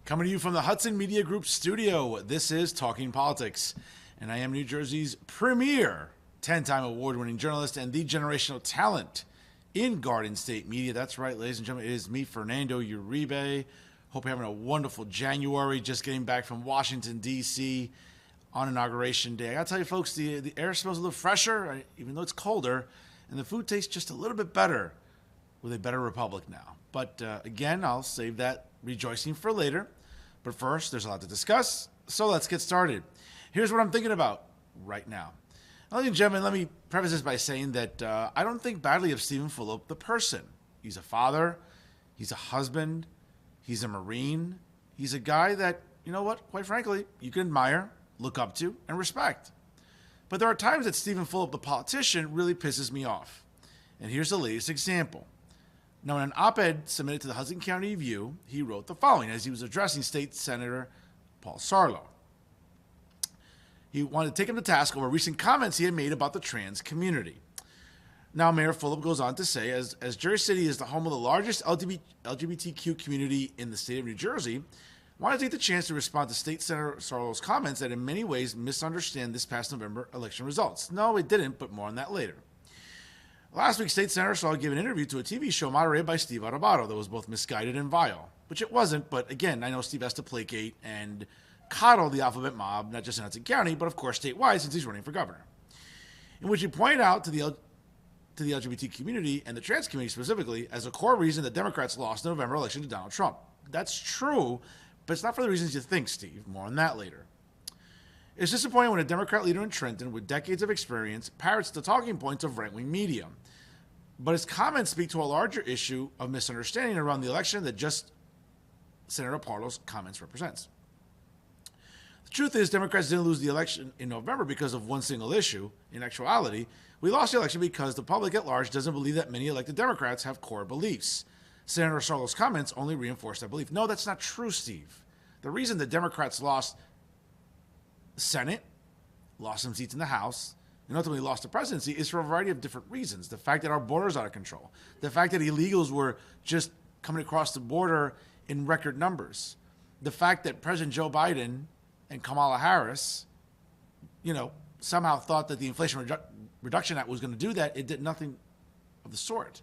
Coming to you from the Hudson Media Group studio, this is Talking Politics, and I am New Jersey's premier 10-time award-winning journalist and the generational talent in Garden State Media. That's right, ladies and gentlemen, it is me, Fernando Uribe. Hope you're having a wonderful January, just getting back from Washington, D.C. on Inauguration Day. I gotta tell you folks, the air smells a little fresher, even though it's colder, and the food tastes just a little bit better with a better republic now. But again, I'll save that rejoicing for later. But first, there's a lot to discuss, so let's get started. Here's what I'm thinking about right now. Ladies and gentlemen, let me preface this by saying that I don't think badly of Stephen Fulop, the person. He's a father, he's a husband, he's a Marine, he's a guy that, you know what, quite frankly, you can admire, look up to, and respect. But there are times that Stephen Fulop, the politician, really pisses me off. And here's the latest example. Now, in an op-ed submitted to the Hudson County View, he wrote the following as he was addressing State Senator Paul Sarlo. He wanted to take him to task over recent comments he had made about the trans community. Now, Mayor Fulop goes on to say, as Jersey City is the home of the largest LGBTQ community in the state of New Jersey, I want to take the chance to respond to State Senator Sarlo's comments that in many ways misunderstand this past November election results. No, it didn't, but more on that later. Last week, State Senator Sarlo gave an interview to a TV show moderated by Steve Adubato that was both misguided and vile, which it wasn't, but again, I know Steve has to placate and coddle the alphabet mob, not just in Hudson County, but of course statewide since he's running for governor, in which he pointed out to the LGBT community and the trans community specifically as a core reason that Democrats lost the November election to Donald Trump. That's true, but it's not for the reasons you think, Steve. More on that later. It's disappointing when a Democrat leader in Trenton with decades of experience parrots the talking points of right-wing media. But his comments speak to a larger issue of misunderstanding around the election that just Senator Parlo's comments represents. The truth is, Democrats didn't lose the election in November because of one single issue. In actuality, we lost the election because the public at large doesn't believe that many elected Democrats have core beliefs. Senator Sarlo's comments only reinforce that belief. No, that's not true, Steve. The reason the Democrats lost the Senate, lost some seats in the House, and ultimately lost the presidency is for a variety of different reasons. The fact that our border is out of control. The fact that illegals were just coming across the border in record numbers. The fact that President Joe Biden and Kamala Harris, somehow thought that the Inflation Reduction Act was going to do that. It did nothing of the sort.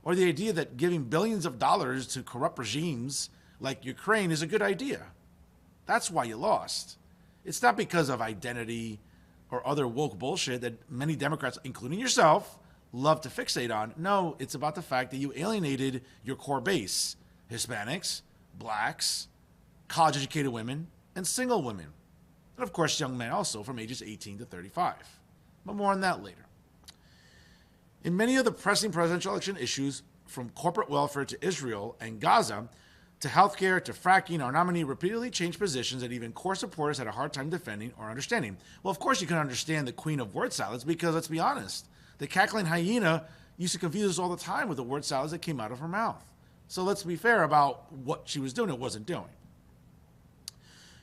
Or the idea that giving billions of dollars to corrupt regimes like Ukraine is a good idea. That's why you lost. It's not because of identity or other woke bullshit that many Democrats, including yourself, love to fixate on. No, it's about the fact that you alienated your core base, Hispanics, blacks, college-educated women, and single women. And of course, young men also from ages 18 to 35. But more on that later. In many of the pressing presidential election issues, from corporate welfare to Israel and Gaza, to healthcare, to fracking, our nominee repeatedly changed positions that even core supporters had a hard time defending or understanding. Well, of course you can understand the queen of word salads because, let's be honest, the cackling hyena used to confuse us all the time with the word salads that came out of her mouth. So let's be fair about what she was doing and wasn't doing.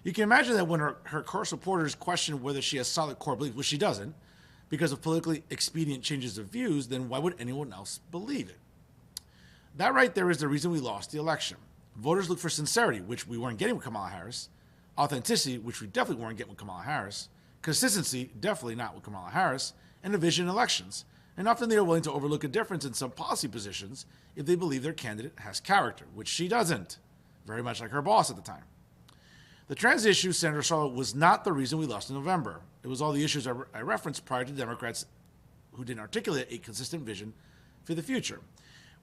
You can imagine that when her core supporters question whether she has solid core beliefs, which she doesn't, because of politically expedient changes of views, then why would anyone else believe it? That right there is the reason we lost the election. Voters look for sincerity, which we weren't getting with Kamala Harris, authenticity, which we definitely weren't getting with Kamala Harris, consistency, definitely not with Kamala Harris, and a vision in elections. And often they are willing to overlook a difference in some policy positions if they believe their candidate has character, which she doesn't, very much like her boss at the time. The trans issue, Senator Sarlo, was not the reason we lost in November. It was all the issues I referenced prior to Democrats who didn't articulate a consistent vision for the future.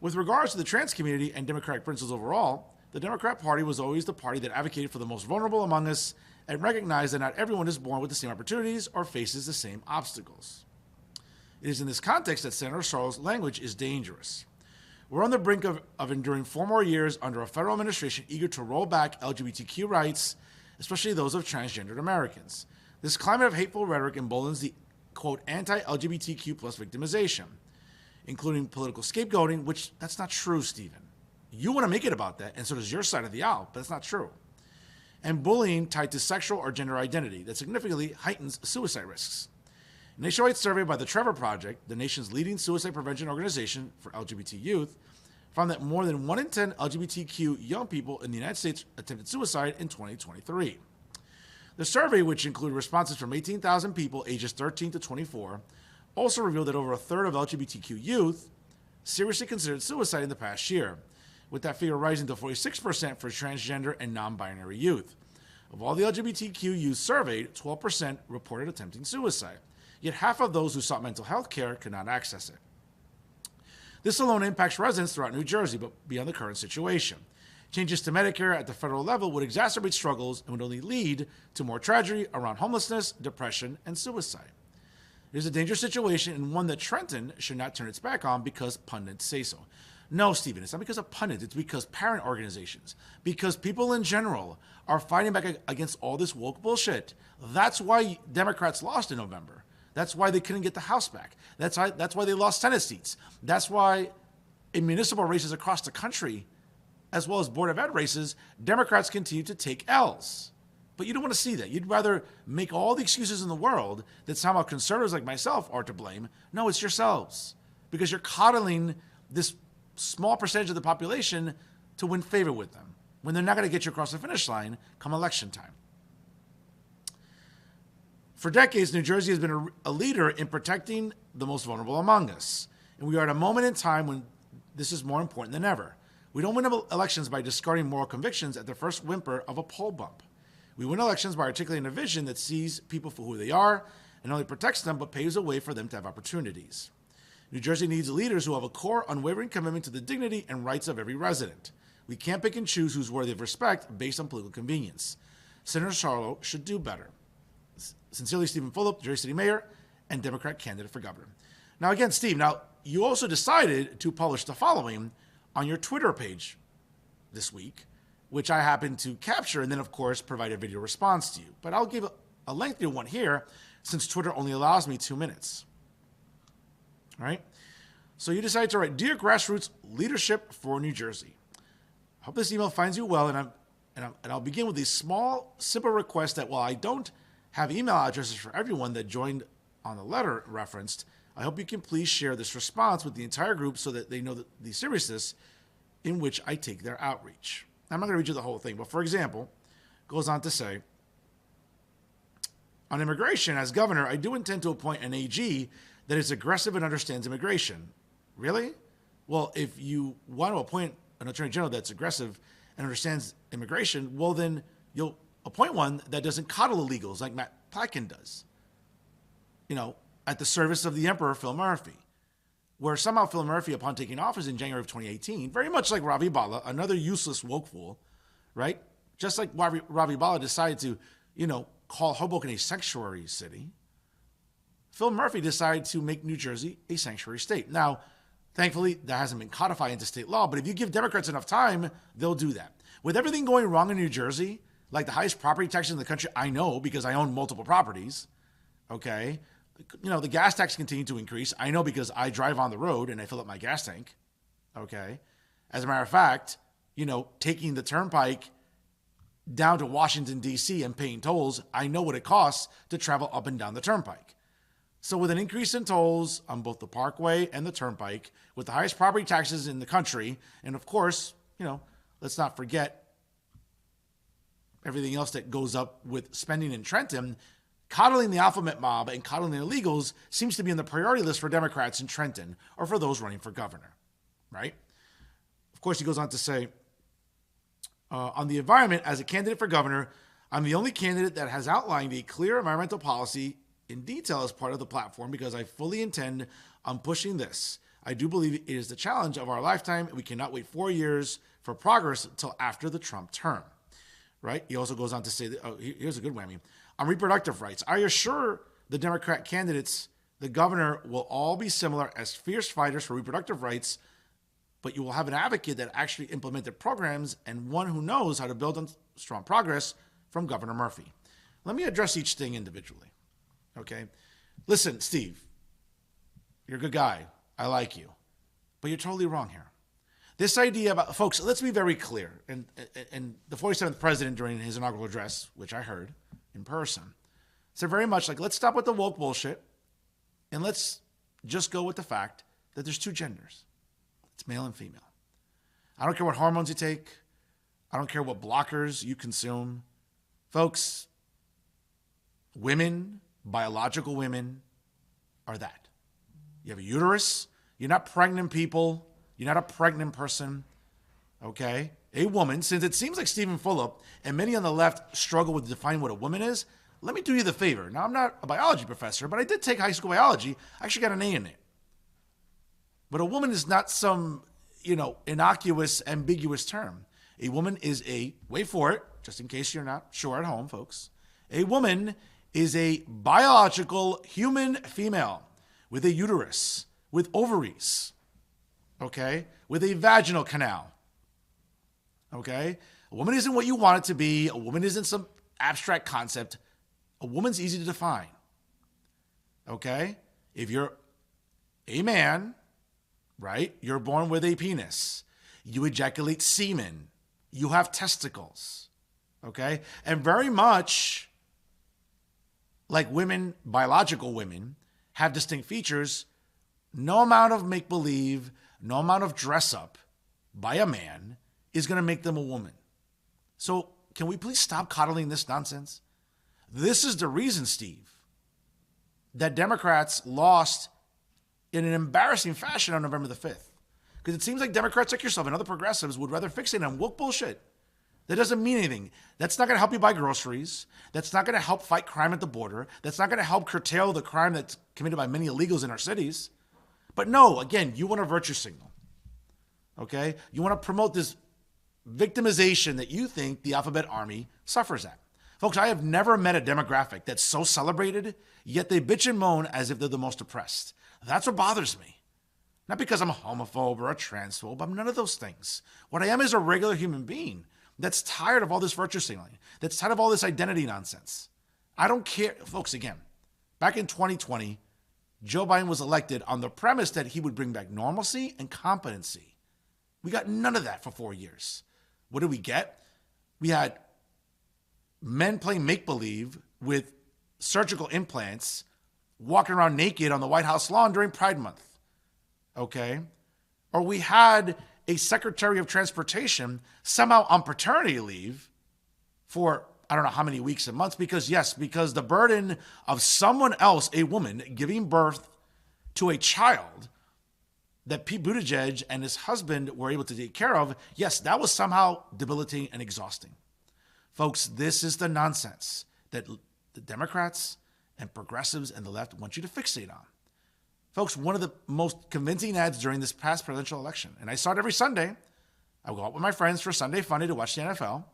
With regards to the trans community and Democratic principles overall, the Democrat Party was always the party that advocated for the most vulnerable among us and recognized that not everyone is born with the same opportunities or faces the same obstacles. It is in this context that Senator Sarlo's language is dangerous. We're on the brink of enduring 4 more years under a federal administration eager to roll back LGBTQ rights, especially those of transgendered Americans. This climate of hateful rhetoric emboldens the, quote, anti-LGBTQ plus victimization, including political scapegoating, which that's not true, Stephen. You want to make it about that, and so does your side of the aisle, but that's not true. And bullying tied to sexual or gender identity that significantly heightens suicide risks. A nationwide survey by the Trevor Project, the nation's leading suicide prevention organization for LGBT youth, found that more than 1 in 10 LGBTQ young people in the United States attempted suicide in 2023. The survey, which included responses from 18,000 people ages 13 to 24, also revealed that over a third of LGBTQ youth seriously considered suicide in the past year, with that figure rising to 46% for transgender and non-binary youth. Of all the LGBTQ youth surveyed, 12% reported attempting suicide, yet half of those who sought mental health care could not access it. This alone impacts residents throughout New Jersey, but beyond the current situation. Changes to Medicare at the federal level would exacerbate struggles and would only lead to more tragedy around homelessness, depression, and suicide. It is a dangerous situation and one that Trenton should not turn its back on because pundits say so. No, Stephen, it's not because of pundits. It's because parent organizations, because people in general are fighting back against all this woke bullshit. That's why Democrats lost in November. That's why they couldn't get the House back. That's why they lost Senate seats. That's why in municipal races across the country, as well as Board of Ed races, Democrats continue to take L's. But you don't want to see that. You'd rather make all the excuses in the world that somehow conservatives like myself are to blame. No, it's yourselves. Because you're coddling this small percentage of the population to win favor with them when they're not going to get you across the finish line come election time. For decades, New Jersey has been a leader in protecting the most vulnerable among us. And we are at a moment in time when this is more important than ever. We don't win elections by discarding moral convictions at the first whimper of a poll bump. We win elections by articulating a vision that sees people for who they are and not only protects them, but paves a way for them to have opportunities. New Jersey needs leaders who have a core, unwavering commitment to the dignity and rights of every resident. We can't pick and choose who's worthy of respect based on political convenience. Senator Charlo should do better. Sincerely, Stephen Fulop, Jersey City Mayor and Democrat candidate for governor. Now, again, Steve, you also decided to publish the following on your Twitter page this week, which I happened to capture and then, of course, provide a video response to you. But I'll give a lengthier one here since Twitter only allows me 2 minutes. All right? So you decided to write, Dear Grassroots Leadership for New Jersey. I hope this email finds you well, and I'll begin with a small, simple request that while I don't have email addresses for everyone that joined on the letter referenced, I hope you can please share this response with the entire group so that they know the seriousness in which I take their outreach. I'm not going to read you the whole thing, but for example, goes on to say, on immigration, as governor, I do intend to appoint an AG that is aggressive and understands immigration. Really? Well, if you want to appoint an attorney general that's aggressive and understands immigration, well, then you'll appoint one that doesn't coddle illegals like Matt Platkin does. At the service of the Emperor, Phil Murphy. Where somehow Phil Murphy, upon taking office in January of 2018, very much like Ravi Bala, another useless woke fool, right? Just like Ravi Bala decided to, call Hoboken a sanctuary city, Phil Murphy decided to make New Jersey a sanctuary state. Now, thankfully, that hasn't been codified into state law, but if you give Democrats enough time, they'll do that. With everything going wrong in New Jersey, like the highest property taxes in the country, I know because I own multiple properties, okay? The gas tax continued to increase. I know because I drive on the road and I fill up my gas tank, okay? As a matter of fact, taking the turnpike down to Washington, D.C. and paying tolls, I know what it costs to travel up and down the turnpike. So with an increase in tolls on both the Parkway and the turnpike, with the highest property taxes in the country, and of course, let's not forget everything else that goes up with spending in Trenton, coddling the alphabet mob and coddling the illegals seems to be on the priority list for Democrats in Trenton or for those running for governor, right? Of course, he goes on to say, on the environment, as a candidate for governor, I'm the only candidate that has outlined a clear environmental policy in detail as part of the platform because I fully intend on pushing this. I do believe it is the challenge of our lifetime. We cannot wait 4 years for progress until after the Trump term, right? He also goes on to say, here's a good whammy. On reproductive rights, I assure the Democrat candidates the governor will all be similar as fierce fighters for reproductive rights, but you will have an advocate that actually implemented programs and one who knows how to build on strong progress from Governor Murphy. Let me address each thing individually, okay? Listen, Steve, you're a good guy. I like you, but you're totally wrong here. This idea about, folks, let's be very clear. And the 47th president during his inaugural address, which I heard in person, said very much like, let's stop with the woke bullshit and let's just go with the fact that there's two genders. It's male and female. I don't care what hormones you take. I don't care what blockers you consume. Folks, women, biological women, are that. You have a uterus. You're not pregnant people. You're not a pregnant person. Okay? A woman, since it seems like Stephen Fulop and many on the left struggle with defining what a woman is, let me do you the favor. Now, I'm not a biology professor, but I did take high school biology. I actually got an A in it. But a woman is not some, innocuous, ambiguous term. A woman is wait for it, just in case you're not sure at home, folks. A woman is a biological human female with a uterus, with ovaries, okay, with a vaginal canal, okay? A woman isn't what you want it to be. A woman isn't some abstract concept. A woman's easy to define, okay? If you're a man, right, you're born with a penis. You ejaculate semen. You have testicles, okay? And very much like women, biological women, have distinct features. No amount of make-believe, no amount of dress-up by a man is going to make them a woman. So can we please stop coddling this nonsense? This is the reason, Steve, that Democrats lost in an embarrassing fashion on November the 5th. Because it seems like Democrats like yourself and other progressives would rather fixate on woke bullshit. That doesn't mean anything. That's not going to help you buy groceries. That's not going to help fight crime at the border. That's not going to help curtail the crime that's committed by many illegals in our cities. But no, again, you want a virtue signal. Okay? You want to promote this victimization that you think the alphabet army suffers at. Folks, I have never met a demographic that's so celebrated, yet they bitch and moan as if they're the most oppressed. That's what bothers me. Not because I'm a homophobe or a transphobe. I'm none of those things. What I am is a regular human being that's tired of all this virtue signaling, that's tired of all this identity nonsense. I don't care. Folks, again, back in 2020, Joe Biden was elected on the premise that he would bring back normalcy and competency. We got none of that for 4 years. What did we get? We had men playing make-believe with surgical implants, walking around naked on the White House lawn during Pride Month, okay? Or we had a Secretary of Transportation somehow on paternity leave for I don't know how many weeks and months because the burden of someone else, a woman, giving birth to a child that Pete Buttigieg and his husband were able to take care of, yes, that was somehow debilitating and exhausting. Folks, this is the nonsense that the Democrats and progressives and the left want you to fixate on. Folks, one of the most convincing ads during this past presidential election, and I saw it every Sunday. I would go out with my friends for Sunday Funday to watch the NFL.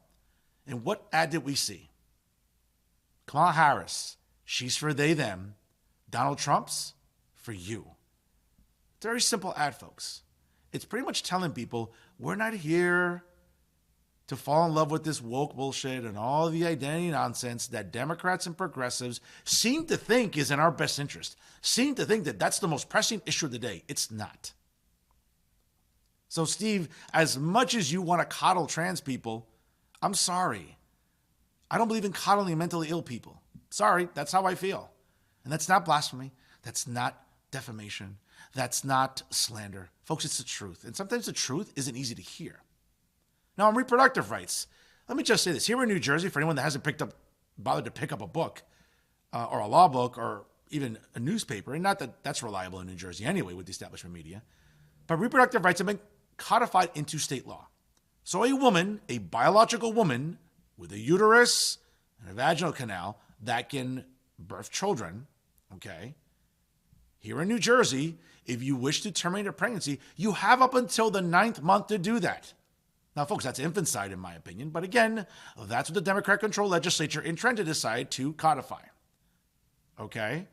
And what ad did we see? Kamala Harris, she's for they, them. Donald Trump's for you. It's a very simple ad, folks. It's pretty much telling people we're not here to fall in love with this woke bullshit and all the identity nonsense that Democrats and progressives seem to think is in our best interest, seem to think that that's the most pressing issue of the day. It's not. So, Steve, as much as you want to coddle trans people, I'm sorry. I don't believe in coddling mentally ill people. Sorry, that's how I feel. And that's not blasphemy. That's not defamation. That's not slander. Folks, it's the truth. And sometimes the truth isn't easy to hear. Now, on reproductive rights, let me just say this. Here in New Jersey, for anyone that hasn't bothered to pick up a book or a law book or even a newspaper, and not that that's reliable in New Jersey anyway with the establishment media, but reproductive rights have been codified into state law. So a woman, a biological woman with a uterus and a vaginal canal that can birth children, okay, here in New Jersey, if you wish to terminate a pregnancy, you have up until the 9th month to do that. Now, folks, that's infanticide in my opinion. But again, that's what the Democrat-controlled legislature in Trent decided to codify. Okay?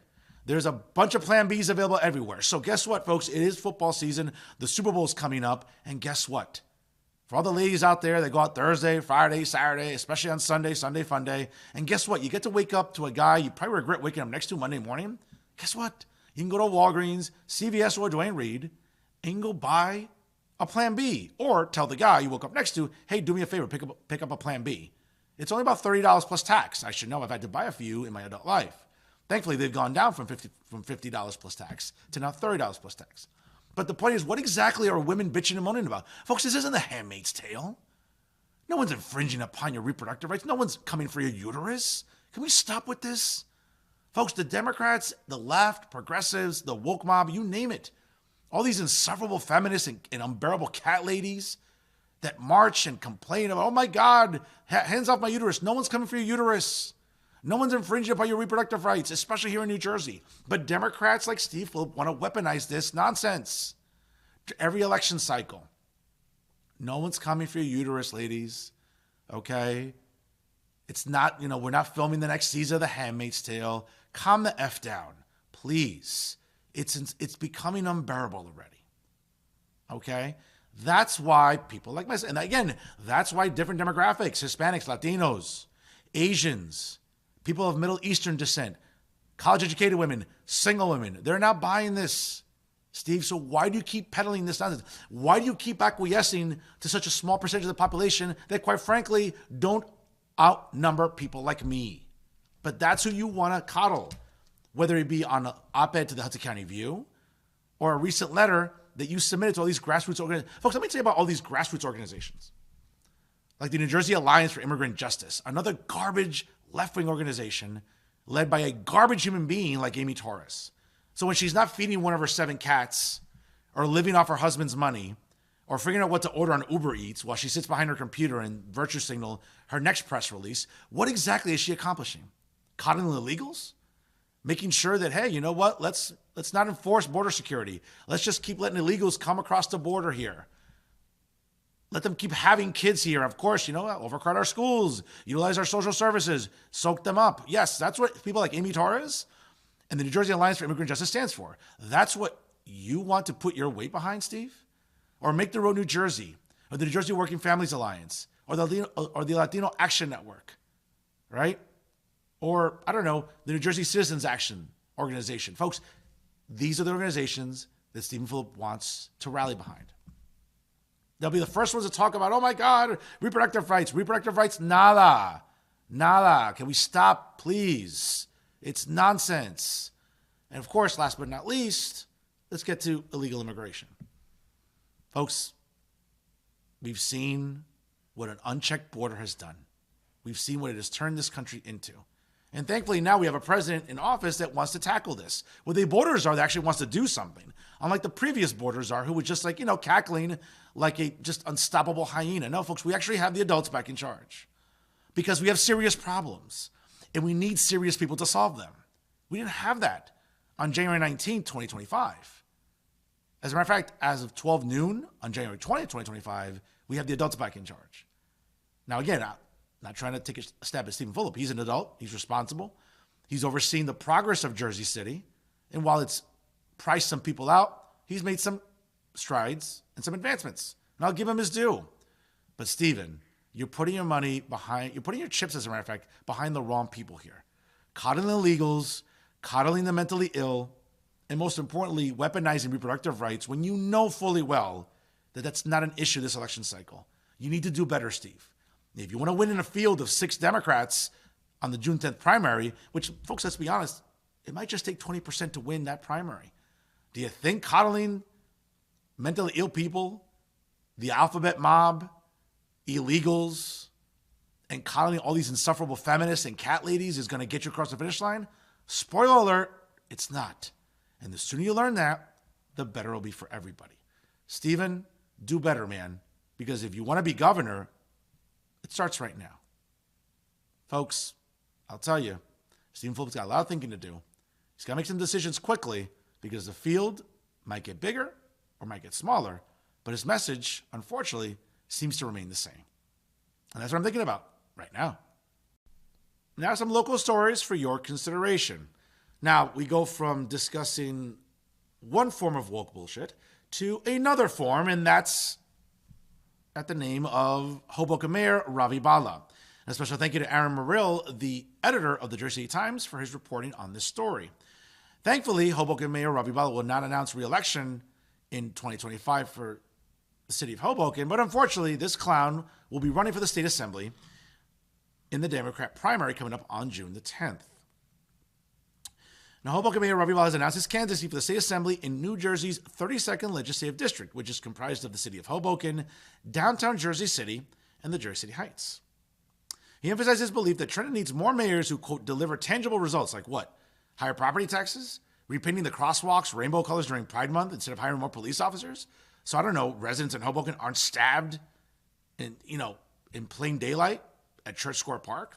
There's a bunch of Plan Bs available everywhere. So guess what, folks? It is football season. The Super Bowl is coming up. And guess what? For all the ladies out there, they go out Thursday, Friday, Saturday, especially on Sunday, Sunday Fun Day. And guess what? You get to wake up to a guy you probably regret waking up next to Monday morning. Guess what? You can go to Walgreens, CVS, or Duane Reade and go buy a Plan B, or tell the guy you woke up next to, hey, do me a favor, pick up a Plan B. It's only about $30 plus tax. I should know. I've had to buy a few in my adult life. Thankfully, they've gone down from $50 plus tax to now $30 plus tax. But the point is, what exactly are women bitching and moaning about? Folks, this isn't The Handmaid's Tale. No one's infringing upon your reproductive rights. No one's coming for your uterus. Can we stop with this? Folks, the Democrats, the left, progressives, the woke mob, you name it. All these insufferable feminists and unbearable cat ladies that march and complain about, oh my God, hands off my uterus. No one's coming for your uterus. No one's infringing upon your reproductive rights, especially here in New Jersey. But Democrats like Steve Philip want to weaponize this nonsense to every election cycle. No one's coming for your uterus, ladies. Okay? It's not, we're not filming the next season of The Handmaid's Tale. Calm the F down, please. It's becoming unbearable already. Okay? That's why people like myself, and again, that's why different demographics, Hispanics, Latinos, Asians, people of Middle Eastern descent, college-educated women, single women, they're not buying this, Steve. So why do you keep peddling this nonsense? Why do you keep acquiescing to such a small percentage of the population that, quite frankly, don't outnumber people like me? But that's who you want to coddle, whether it be on an op-ed to the Hudson County View or a recent letter that you submitted to all these grassroots organizations. Folks, let me tell you about all these grassroots organizations. Like the New Jersey Alliance for Immigrant Justice, another garbage left-wing organization led by a garbage human being like Amy Torres. So when she's not feeding one of her 7 cats or living off her husband's money or figuring out what to order on Uber Eats while she sits behind her computer and virtue signal her next press release, what exactly is she accomplishing? Coddling illegals? Making sure that, hey, you know what? Let's not enforce border security. Let's just keep letting illegals come across the border here. Let them keep having kids here. Of course, overcrowd our schools, utilize our social services, soak them up. Yes, that's what people like Amy Torres and the New Jersey Alliance for Immigrant Justice stands for. That's what you want to put your weight behind, Steve? Or Make the Road New Jersey, or the New Jersey Working Families Alliance, or the Latino Action Network, right? Or, I don't know, the New Jersey Citizens Action Organization. Folks, these are the organizations that Stephen Phillip wants to rally behind. They'll be the first ones to talk about, oh my God, reproductive rights, nada. Can we stop, please? It's nonsense. And of course, last but not least, let's get to illegal immigration. Folks, we've seen what an unchecked border has done. We've seen what it has turned this country into. And thankfully, now we have a president in office that wants to tackle this. With a border czar that actually wants to do something. Unlike the previous border czar who was just cackling like a just unstoppable hyena. No, folks, we actually have the adults back in charge. Because we have serious problems. And we need serious people to solve them. We didn't have that on January 19th, 2025. As a matter of fact, as of 12 noon on January 20th, 2025, we have the adults back in charge. Now, again, not trying to take a stab at Stephen Phillip. He's an adult. He's responsible. He's overseen the progress of Jersey City. And while it's priced some people out, he's made some strides and some advancements. And I'll give him his due. But Stephen, you're putting your chips, as a matter of fact, behind the wrong people here. Coddling illegals, coddling the mentally ill, and most importantly, weaponizing reproductive rights when you know fully well that that's not an issue this election cycle. You need to do better, Steve. If you want to win in a field of 6 Democrats on the June 10th primary, which, folks, let's be honest, it might just take 20% to win that primary. Do you think coddling mentally ill people, the alphabet mob, illegals, and coddling all these insufferable feminists and cat ladies is going to get you across the finish line? Spoiler alert, it's not. And the sooner you learn that, the better it'll be for everybody. Stephen, do better, man. Because if you want to be governor, it starts right now. Folks, I'll tell you, Stephen Phillip's got a lot of thinking to do. He's got to make some decisions quickly because the field might get bigger or might get smaller, but his message, unfortunately, seems to remain the same. And that's what I'm thinking about right now. Now, some local stories for your consideration. Now, we go from discussing one form of woke bullshit to another form, and that's at the name of Hoboken Mayor Ravi Bala. And a special thank you to Aaron Murrill, the editor of the Jersey Times, for his reporting on this story. Thankfully, Hoboken Mayor Ravi Bala will not announce re-election in 2025 for the city of Hoboken, but unfortunately, this clown will be running for the state assembly in the Democrat primary coming up on June the 10th. Now, Hoboken Mayor Ravi Bala has announced his candidacy for the State Assembly in New Jersey's 32nd Legislative District, which is comprised of the city of Hoboken, downtown Jersey City, and the Jersey City Heights. He emphasized his belief that Trenton needs more mayors who, quote, deliver tangible results like what? Higher property taxes? Repainting the crosswalks rainbow colors during Pride Month instead of hiring more police officers? So I don't know, residents in Hoboken aren't stabbed in plain daylight at Church Square Park?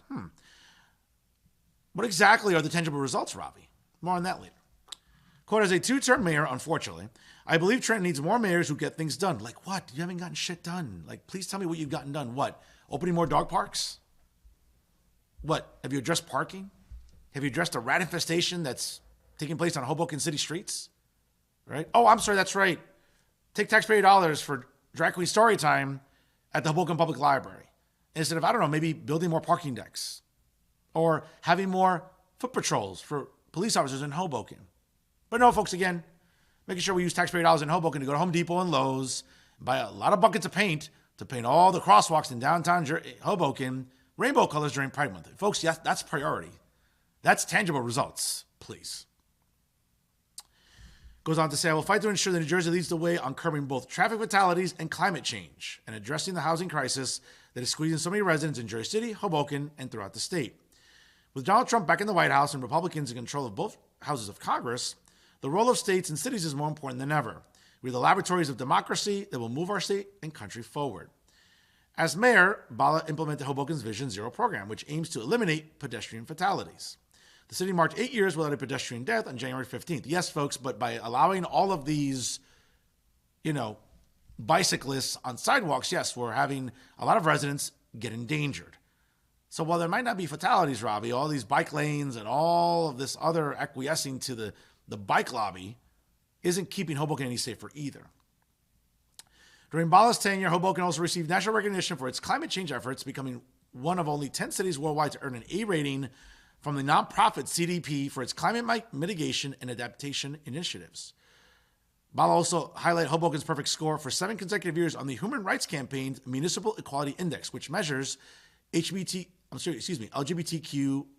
What exactly are the tangible results, Ravi? More on that later. Quote, as a two-term mayor, unfortunately, I believe Trenton needs more mayors who get things done. Like what? You haven't gotten shit done. Like, please tell me what you've gotten done. What? Opening more dog parks? What? Have you addressed parking? Have you addressed a rat infestation that's taking place on Hoboken city streets? Right? Oh, I'm sorry, that's right. Take taxpayer dollars for drag queen story time at the Hoboken Public Library. Instead of, I don't know, maybe building more parking decks. Or having more foot patrols for police officers in Hoboken. But no, folks, again, making sure we use taxpayer dollars in Hoboken to go to Home Depot and Lowe's, buy a lot of buckets of paint to paint all the crosswalks in downtown Hoboken rainbow colors during Pride Month. Folks, yes, that's priority. That's tangible results, please. Goes on to say, I will fight to ensure that New Jersey leads the way on curbing both traffic fatalities and climate change and addressing the housing crisis that is squeezing so many residents in Jersey City, Hoboken, and throughout the state. With Donald Trump back in the White House and Republicans in control of both houses of Congress, the role of states and cities is more important than ever. We're the laboratories of democracy that will move our state and country forward. As mayor, Bala implemented Hoboken's Vision Zero program, which aims to eliminate pedestrian fatalities. The city marked 8 years without a pedestrian death on January 15th. Yes, folks, but by allowing all of these, bicyclists on sidewalks, yes, we're having a lot of residents get endangered. So while there might not be fatalities, Robbie, all these bike lanes and all of this other acquiescing to the bike lobby isn't keeping Hoboken any safer either. During Bala's tenure, Hoboken also received national recognition for its climate change efforts, becoming one of only 10 cities worldwide to earn an A rating from the nonprofit CDP for its climate mitigation and adaptation initiatives. Bala also highlighted Hoboken's perfect score for 7 consecutive years on the Human Rights Campaign's Municipal Equality Index, which measures LGBTQ.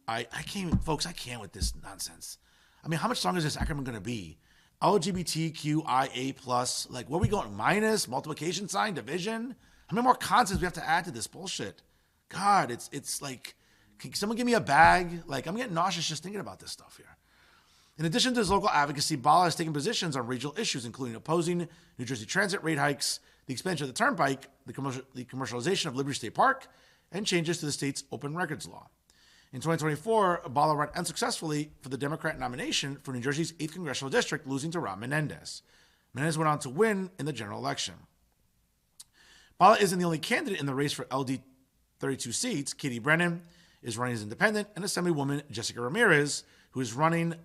I can't with this nonsense. I mean, how much longer is this acronym going to be? LGBTQIA+. Like, where are we going? Minus, multiplication sign, division? How many more constants we have to add to this bullshit? God, it's like, can someone give me a bag? Like, I'm getting nauseous just thinking about this stuff here. In addition to his local advocacy, Bala has taken positions on regional issues, including opposing New Jersey Transit rate hikes, the expansion of the Turnpike, the commercialization of Liberty State Park, and changes to the state's open records law. In 2024, Bala ran unsuccessfully for the Democrat nomination for New Jersey's 8th Congressional District, losing to Ron Menendez. Menendez went on to win in the general election. Bala isn't the only candidate in the race for LD 32 seats. Katie Brennan is running as independent, and Assemblywoman Jessica Ramirez, who is running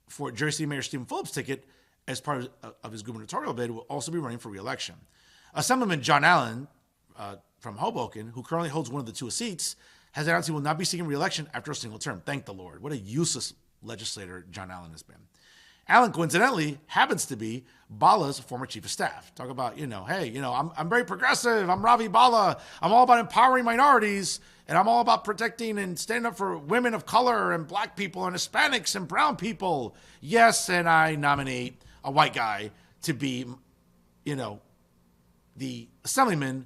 for Jersey Mayor Stephen Phillips' ticket as part of his gubernatorial bid, will also be running for re-election. Assemblyman John Allen from Hoboken, who currently holds one of the 2 seats, has announced he will not be seeking re-election after a single term. Thank the Lord. What a useless legislator John Allen has been. Allen, coincidentally, happens to be Bala's former chief of staff. Talk about, I'm very progressive. I'm Ravi Bala. I'm all about empowering minorities, and I'm all about protecting and standing up for women of color and black people and Hispanics and brown people. Yes, and I nominate a white guy to be, the assemblyman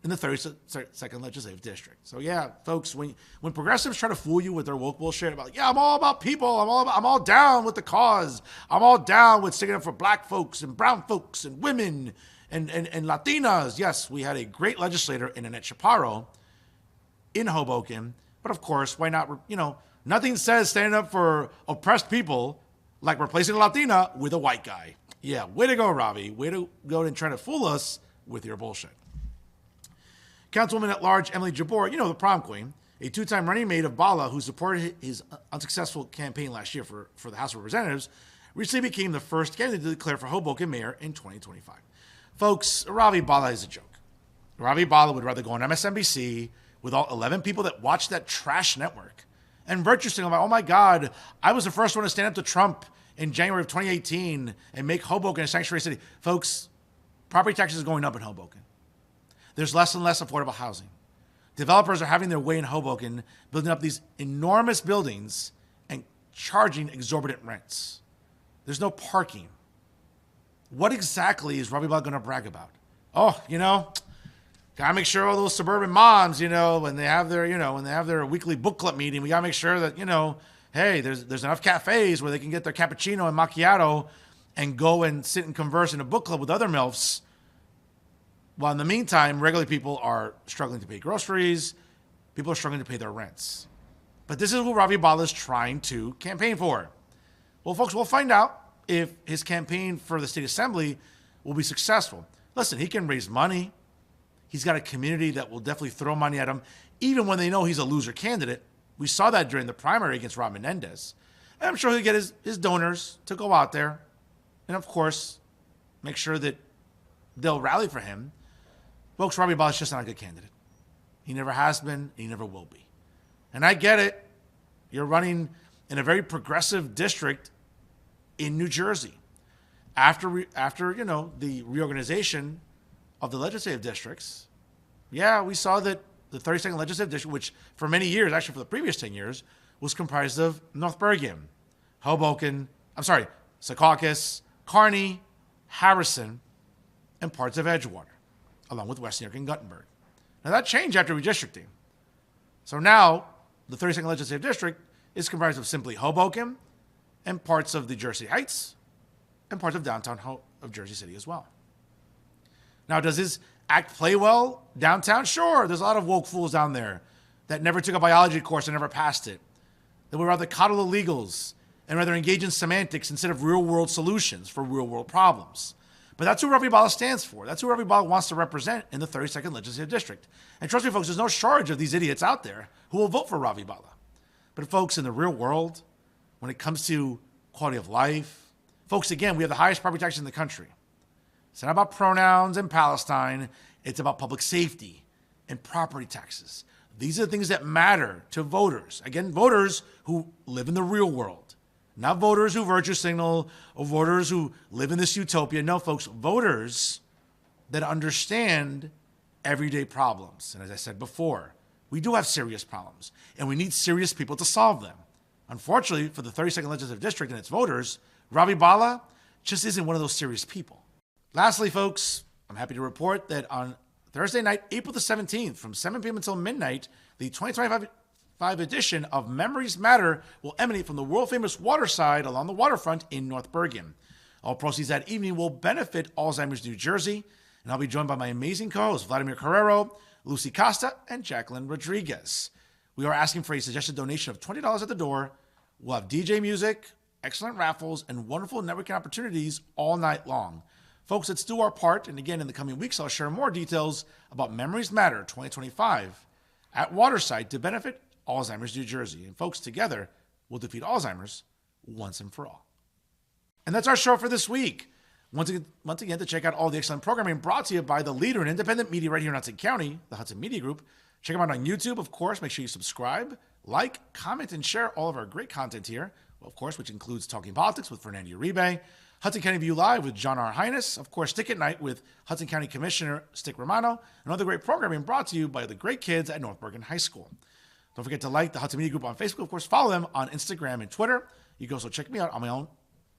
in the 32nd Legislative District. So yeah, folks, when progressives try to fool you with their woke bullshit about, I'm all about people, I'm all down with the cause, I'm all down with sticking up for black folks and brown folks and women and Latinas. Yes, we had a great legislator in Annette Chaparro in Hoboken, but of course, why not, nothing says standing up for oppressed people like replacing a Latina with a white guy. Yeah, way to go, Ravi. Way to go and try to fool us with your bullshit. Councilwoman at Large Emily Jabor, the prom queen, a 2-time running mate of Bala who supported his unsuccessful campaign last year for the House of Representatives, recently became the first candidate to declare for Hoboken mayor in 2025. Folks, Ravi Bala is a joke. Ravi Bala would rather go on MSNBC with all 11 people that watch that trash network and virtue signal about, oh my God, I was the first one to stand up to Trump in January of 2018 and make Hoboken a sanctuary city. Folks, property taxes are going up in Hoboken. There's less and less affordable housing. Developers are having their way in Hoboken, building up these enormous buildings and charging exorbitant rents. There's no parking. What exactly is Ravi Bala going to brag about? Oh, gotta make sure all those suburban moms, when they have their weekly book club meeting, we gotta make sure that, hey, there's enough cafes where they can get their cappuccino and macchiato and go and sit and converse in a book club with other MILFs. While in the meantime, regular people are struggling to pay groceries. People are struggling to pay their rents. But this is what Ravi Bala is trying to campaign for. Well, folks, we'll find out if his campaign for the state assembly will be successful. Listen, he can raise money. He's got a community that will definitely throw money at him, even when they know he's a loser candidate. We saw that during the primary against Rob Menendez. And I'm sure he'll get his donors to go out there and, of course, make sure that they'll rally for him. Folks, Ravi Bala is just not a good candidate. He never has been, and he never will be. And I get it. You're running in a very progressive district in New Jersey. After the reorganization of the legislative districts, we saw that the 32nd legislative district, which for many years, actually for the previous 10 years, was comprised of North Bergen, Secaucus, Kearney, Harrison, and parts of Edgewater, along with West New York and Guttenberg. Now that changed after redistricting. So now the 32nd legislative district is comprised of simply Hoboken and parts of the Jersey Heights and parts of downtown of Jersey City as well. Now, does his act play well downtown? Sure. There's a lot of woke fools down there that never took a biology course and never passed it. That would rather coddle illegals and rather engage in semantics instead of real-world solutions for real-world problems. But that's who Ravi Bala stands for. That's who Ravi Bala wants to represent in the 32nd Legislative District. And trust me, folks, there's no shortage of these idiots out there who will vote for Ravi Bala. But folks, in the real world, when it comes to quality of life, folks, again, we have the highest property taxes in the country. It's not about pronouns and Palestine. It's about public safety and property taxes. These are the things that matter to voters. Again, voters who live in the real world. Not voters who virtue signal or voters who live in this utopia. No, folks, voters that understand everyday problems. And as I said before, we do have serious problems, and we need serious people to solve them. Unfortunately, for the 32nd Legislative District and its voters, Ravi Bala just isn't one of those serious people. Lastly, folks, I'm happy to report that on Thursday night, April the 17th, from 7 p.m. until midnight, the 2025 edition of Memories Matter will emanate from the world-famous Waterside along the waterfront in North Bergen. All proceeds that evening will benefit Alzheimer's New Jersey, and I'll be joined by my amazing co-hosts, Vladimir Carrero, Lucy Costa, and Jacqueline Rodriguez. We are asking for a suggested donation of $20 at the door. We'll have DJ music, excellent raffles, and wonderful networking opportunities all night long. Folks, let's do our part, and again, in the coming weeks, I'll share more details about Memories Matter 2025 at Waterside to benefit Alzheimer's New Jersey. And folks, together, we'll defeat Alzheimer's once and for all. And that's our show for this week. Once again, to check out all the excellent programming brought to you by the leader in independent media right here in Hudson County, the Hudson Media Group. Check them out on YouTube, of course. Make sure you subscribe, like, comment, and share all of our great content here, of course, which includes Talking Politics with Fernando Uribe, Hudson County View Live with John R. Highness, of course, Stick at Night with Hudson County Commissioner Stick Romano, and other great programming brought to you by the great kids at North Bergen High School. Don't forget to like the Hudson Media Group on Facebook. Of course, follow them on Instagram and Twitter. You can also check me out on my own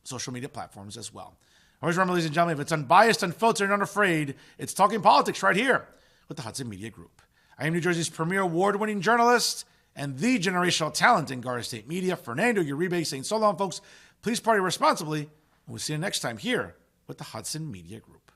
social media platforms as well. Always remember, ladies and gentlemen, if it's unbiased, unfiltered, and unafraid, it's Talking Politics right here with the Hudson Media Group. I am New Jersey's premier award-winning journalist and the generational talent in Garden State media, Fernando Uribe, saying so long, folks. Please party responsibly, and we'll see you next time here with the Hudson Media Group.